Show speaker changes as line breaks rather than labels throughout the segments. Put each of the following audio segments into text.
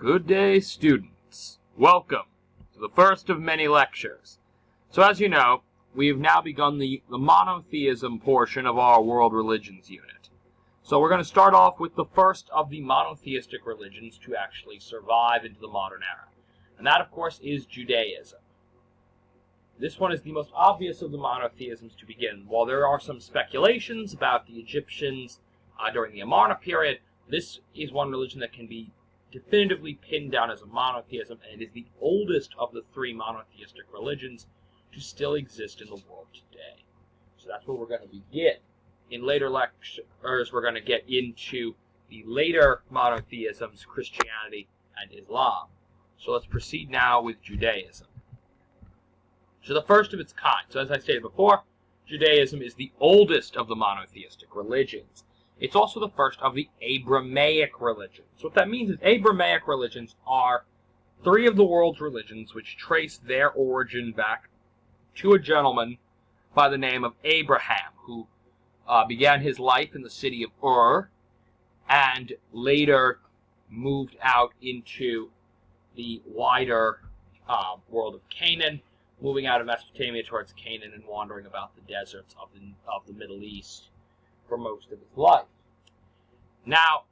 Good day, students. Welcome to the first of many lectures. So as you know, we have now begun the monotheism portion of our world religions unit. So we're going to start off with the first of the monotheistic religions to actually survive into the modern era. And that, of course, is Judaism. This one is the most obvious of the monotheisms to begin. While there are some speculations about the Egyptians during the Amarna period, this is one religion that can be definitively pinned down as a monotheism, and it is the oldest of the three monotheistic religions to still exist in the world today. So that's where we're going to begin. In later lectures, we're going to get into the later monotheisms, Christianity and Islam. So let's proceed now with Judaism. So the first of its kind. So as I stated before, Judaism is the oldest of the monotheistic religions. It's also the first of the Abrahamic religions. So what that means is Abrahamic religions are three of the world's religions which trace their origin back to a gentleman by the name of Abraham, who began his life in the city of Ur and later moved out into the wider world of Canaan, moving out of Mesopotamia towards Canaan and wandering about the deserts of the Middle East for most of his life. Now,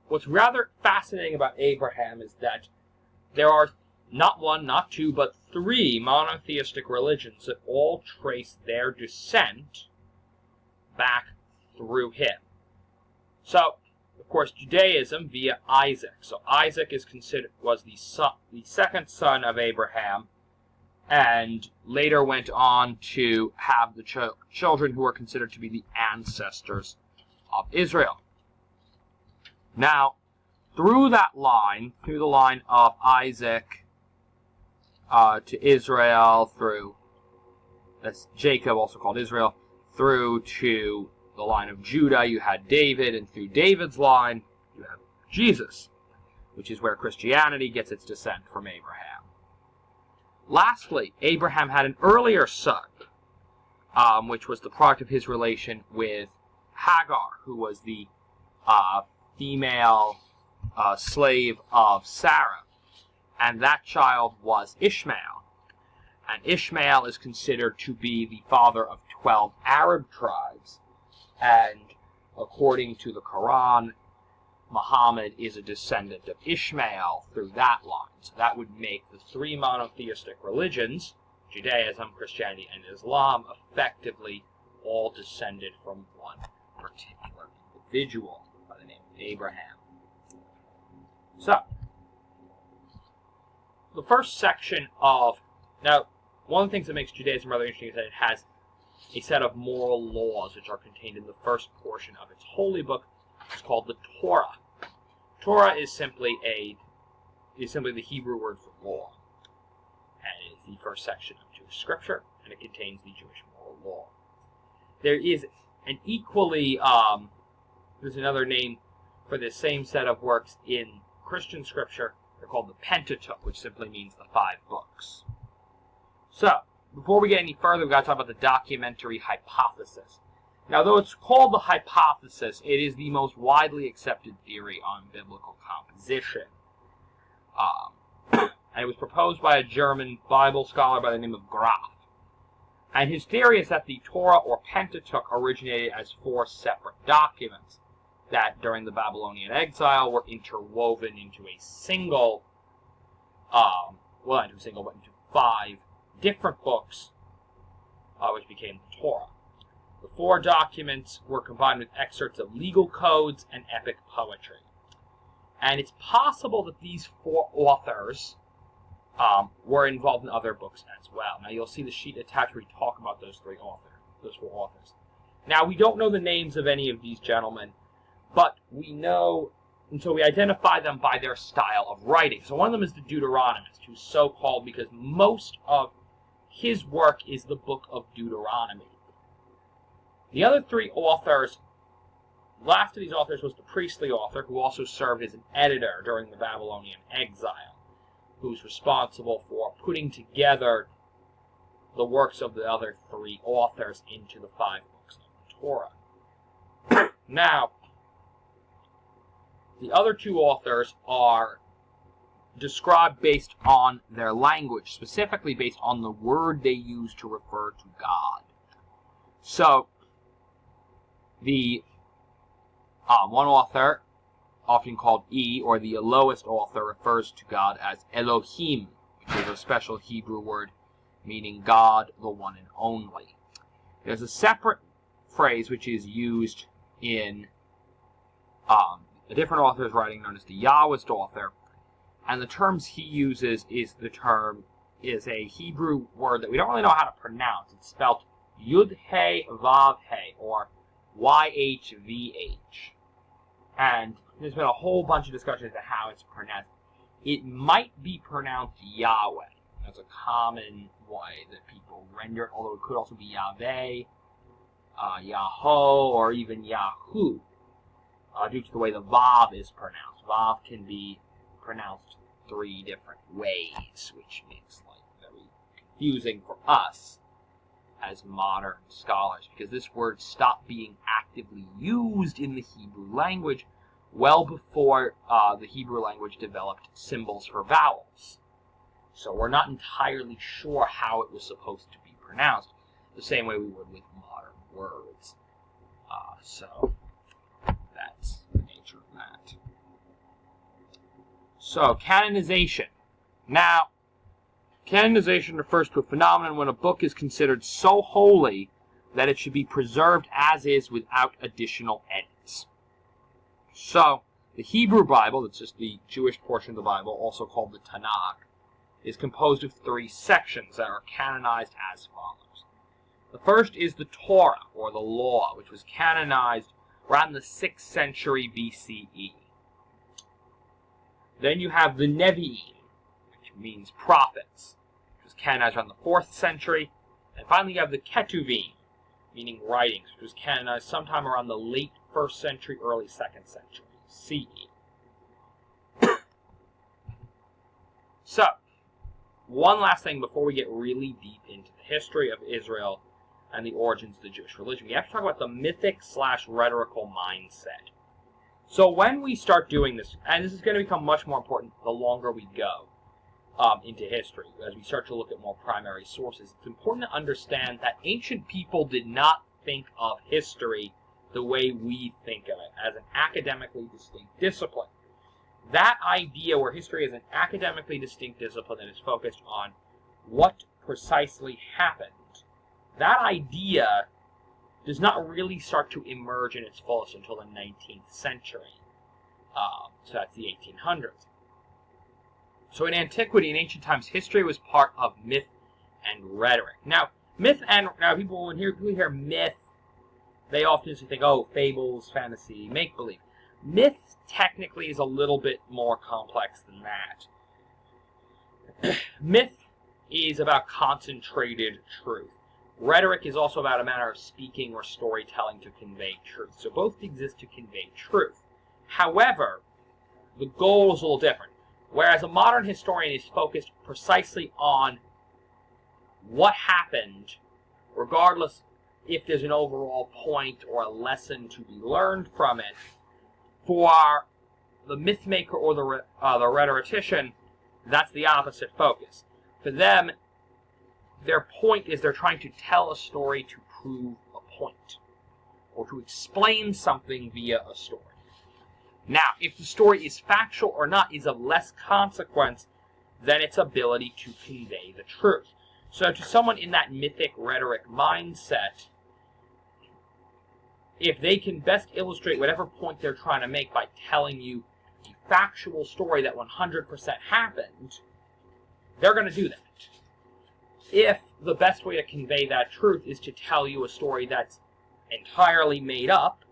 what's rather fascinating about Abraham is that there are not one, not two, but three monotheistic religions that all trace their descent back through him. So, of course, Judaism via Isaac. So Isaac was the second son of Abraham, and later went on to have the children who are considered to be the ancestors of Israel. Now, through the line of Isaac to Israel, that's Jacob, also called Israel, through to the line of Judah, you had David, and through David's line, you have Jesus, which is where Christianity gets its descent from Abraham. Lastly, Abraham had an earlier son, which was the product of his relation with Hagar, who was the female slave of Sarah. And that child was Ishmael. And Ishmael is considered to be the father of 12 Arab tribes. And according to the Quran, Muhammad is a descendant of Ishmael through that line. So that would make the three monotheistic religions, Judaism, Christianity, and Islam, effectively all descended from one particular individual by the name of Abraham. So, the first section of... Now, one of the things that makes Judaism rather interesting is that it has a set of moral laws which are contained in the first portion of its holy book. It's called the Torah. Torah is simply the Hebrew word for law, and it is the first section of Jewish scripture, and it contains the Jewish moral law. There is an equally there's another name for this same set of works in Christian scripture. They're called the Pentateuch, which simply means the 5 books. So, before we get any further, we've got to talk about the documentary hypothesis. Now, though it's called the hypothesis, it is the most widely accepted theory on biblical composition. And it was proposed by a German Bible scholar by the name of Graf. And his theory is that the Torah or Pentateuch originated as 4 separate documents that, during the Babylonian exile, were interwoven into a single, not into a single, but into 5 different books, which became the Torah. The 4 documents were combined with excerpts of legal codes and epic poetry. And it's possible that these 4 authors were involved in other books as well. Now, you'll see the sheet attached where we talk about those 4 authors. Now, we don't know the names of any of these gentlemen, but we know, and so we identify them by their style of writing. So one of them is the Deuteronomist, who's so called because most of his work is the book of Deuteronomy. The other 3 authors, the last of these authors was the priestly author, who also served as an editor during the Babylonian exile, who's responsible for putting together the works of the other 3 authors into the 5 books of the Torah. Now, the other 2 authors are described based on their language, specifically based on the word they use to refer to God. So, the one author, often called E, or the lowest author, refers to God as Elohim, which is a special Hebrew word meaning God, the one and only. There's a separate phrase which is used in a different author's writing known as the Yahwist author, and the terms he uses is a Hebrew word that we don't really know how to pronounce. It's spelled Yud-He Vav-He, or Y-H-V-H. And there's been a whole bunch of discussions about how it's pronounced. It might be pronounced Yahweh. That's a common way that people render it, although it could also be Yahweh, Yahoo, or even Yahoo, due to the way the Vav is pronounced. Vav can be pronounced 3 different ways, which makes life very confusing for us as modern scholars, because this word stopped being actively used in the Hebrew language well before the Hebrew language developed symbols for vowels. So we're not entirely sure how it was supposed to be pronounced, the same way we would with modern words. So that's the nature of that. So, canonization. Now, canonization refers to a phenomenon when a book is considered so holy that it should be preserved as is without additional edits. So, the Hebrew Bible, that's just the Jewish portion of the Bible, also called the Tanakh, is composed of 3 sections that are canonized as follows. The first is the Torah, or the Law, which was canonized around the 6th century BCE. Then you have the Nevi'im, which means prophets, which was canonized around the 4th century. And finally you have the Ketuvim, meaning writings, which was canonized sometime around the late 1st century, early 2nd century CE. So, one last thing before we get really deep into the history of Israel and the origins of the Jewish religion. We have to talk about the mythic/rhetorical mindset. So when we start doing this, and this is going to become much more important the longer we go into history, as we start to look at more primary sources, it's important to understand that ancient people did not think of history the way we think of it, as an academically distinct discipline. That idea where history is an academically distinct discipline that is focused on what precisely happened, that idea does not really start to emerge in its fullest until the 19th century. So that's the 1800s. So in antiquity, in ancient times, history was part of myth and rhetoric. Now, people, when people hear myth, they often think, oh, fables, fantasy, make-believe. Myth technically is a little bit more complex than that. Myth is about concentrated truth. Rhetoric is also about a manner of speaking or storytelling to convey truth. So both exist to convey truth. However, the goal is a little different. Whereas a modern historian is focused precisely on what happened, regardless if there's an overall point or a lesson to be learned from it, for the mythmaker or the rhetorician, that's the opposite focus. For them, their point is they're trying to tell a story to prove a point, or to explain something via a story. Now, if the story is factual or not is of less consequence than its ability to convey the truth. So to someone in that mythic rhetoric mindset, if they can best illustrate whatever point they're trying to make by telling you a factual story that 100% happened, they're going to do that. If the best way to convey that truth is to tell you a story that's entirely made up,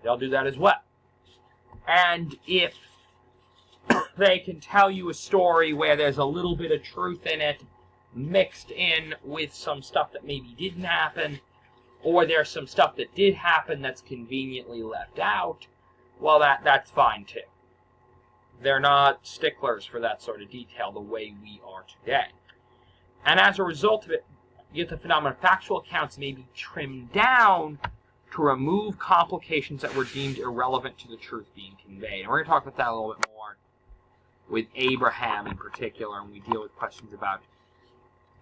they'll do that as well. And if they can tell you a story where there's a little bit of truth in it, mixed in with some stuff that maybe didn't happen, or there's some stuff that did happen that's conveniently left out, well, that's fine too. They're not sticklers for that sort of detail the way we are today. And as a result of it, you get the phenomenon of factual accounts may be trimmed down to remove complications that were deemed irrelevant to the truth being conveyed. And we're going to talk about that a little bit more with Abraham in particular, and we deal with questions about,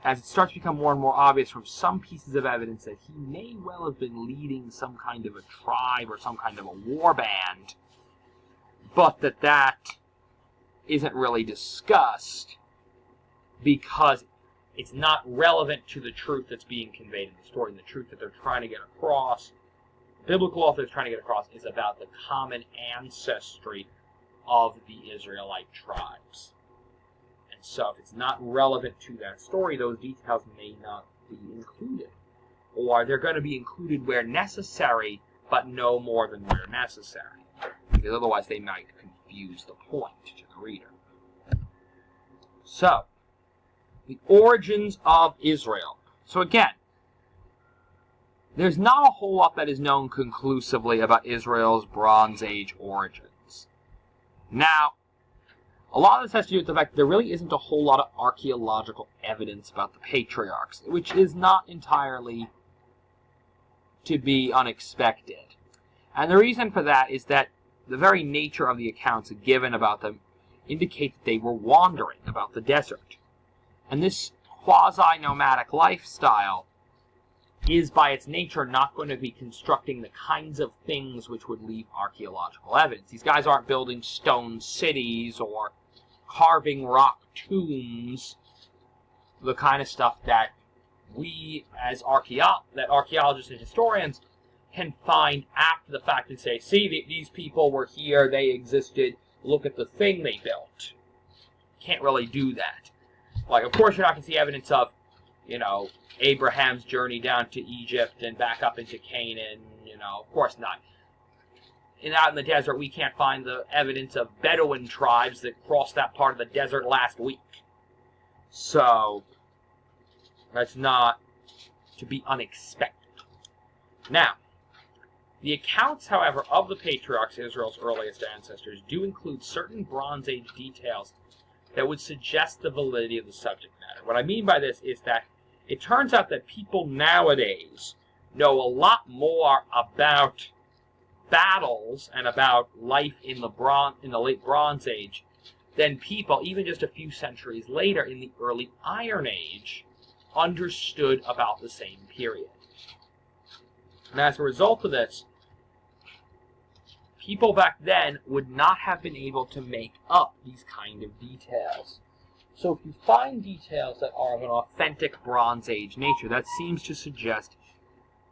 as it starts to become more and more obvious from some pieces of evidence that he may well have been leading some kind of a tribe or some kind of a war band, but that isn't really discussed because it's not relevant to the truth that's being conveyed in the story. And the truth that they're trying to get across, the biblical author is trying to get across, is about the common ancestry of the Israelite tribes. And so if it's not relevant to that story, those details may not be included. Or they're going to be included where necessary, but no more than where necessary. Because otherwise they might confuse the point to the reader. So, the origins of Israel. So again, there's not a whole lot that is known conclusively about Israel's Bronze Age origins. Now, a lot of this has to do with the fact that there really isn't a whole lot of archaeological evidence about the patriarchs, which is not entirely to be unexpected. And the reason for that is that the very nature of the accounts given about them indicate that they were wandering about the desert. And this quasi-nomadic lifestyle is by its nature not going to be constructing the kinds of things which would leave archaeological evidence. These guys aren't building stone cities or carving rock tombs, the kind of stuff that we as archaeologists and historians can find after the fact and say, see, these people were here, they existed, look at the thing they built. Can't really do that. Like, of course, you're not going to see evidence of, Abraham's journey down to Egypt and back up into Canaan, of course not. And out in the desert, we can't find the evidence of Bedouin tribes that crossed that part of the desert last week. So, that's not to be unexpected. Now, the accounts, however, of the patriarchs, Israel's earliest ancestors, do include certain Bronze Age details that would suggest the validity of the subject matter. What I mean by this is that it turns out that people nowadays know a lot more about battles and about life in the late Bronze Age than people, even just a few centuries later in the early Iron Age, understood about the same period. And as a result of this, people back then would not have been able to make up these kind of details. So if you find details that are of an authentic Bronze Age nature, that seems to suggest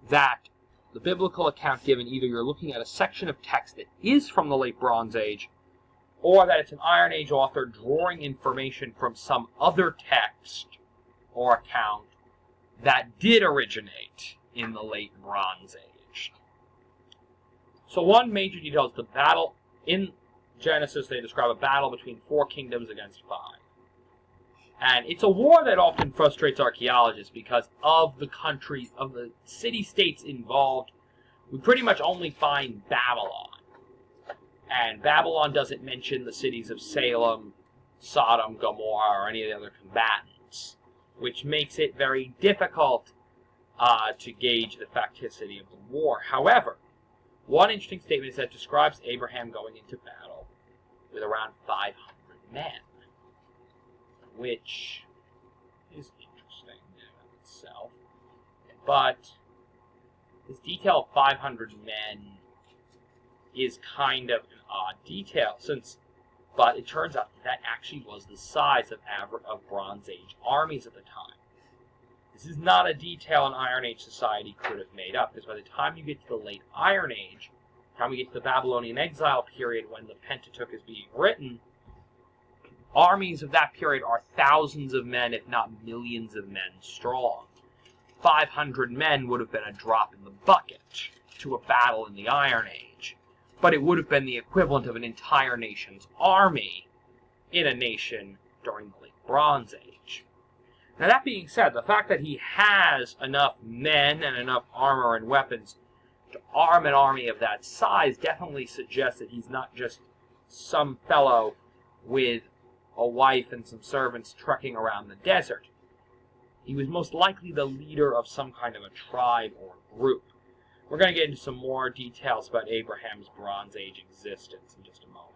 that the biblical account given, either you're looking at a section of text that is from the late Bronze Age, or that it's an Iron Age author drawing information from some other text or account that did originate in the late Bronze Age. So one major detail is the battle. In Genesis, they describe a battle between 4 kingdoms against 5. And it's a war that often frustrates archaeologists because of the countries, of the city-states involved. We pretty much only find Babylon. And Babylon doesn't mention the cities of Salem, Sodom, Gomorrah, or any of the other combatants, which makes it very difficult to gauge the facticity of the war. However, one interesting statement is that describes Abraham going into battle with around 500 men, which is interesting in and of itself. But this detail of 500 men is kind of an odd detail, but it turns out that actually was the size of Bronze Age armies at the time. This is not a detail an Iron Age society could have made up, because by the time you get to the late Iron Age, by the time we get to the Babylonian exile period when the Pentateuch is being written, armies of that period are thousands of men, if not millions of men strong. 500 men would have been a drop in the bucket to a battle in the Iron Age, but it would have been the equivalent of an entire nation's army in a nation during the late Bronze Age. Now, that being said, the fact that he has enough men and enough armor and weapons to arm an army of that size definitely suggests that he's not just some fellow with a wife and some servants trekking around the desert. He was most likely the leader of some kind of a tribe or group. We're going to get into some more details about Abraham's Bronze Age existence in just a moment.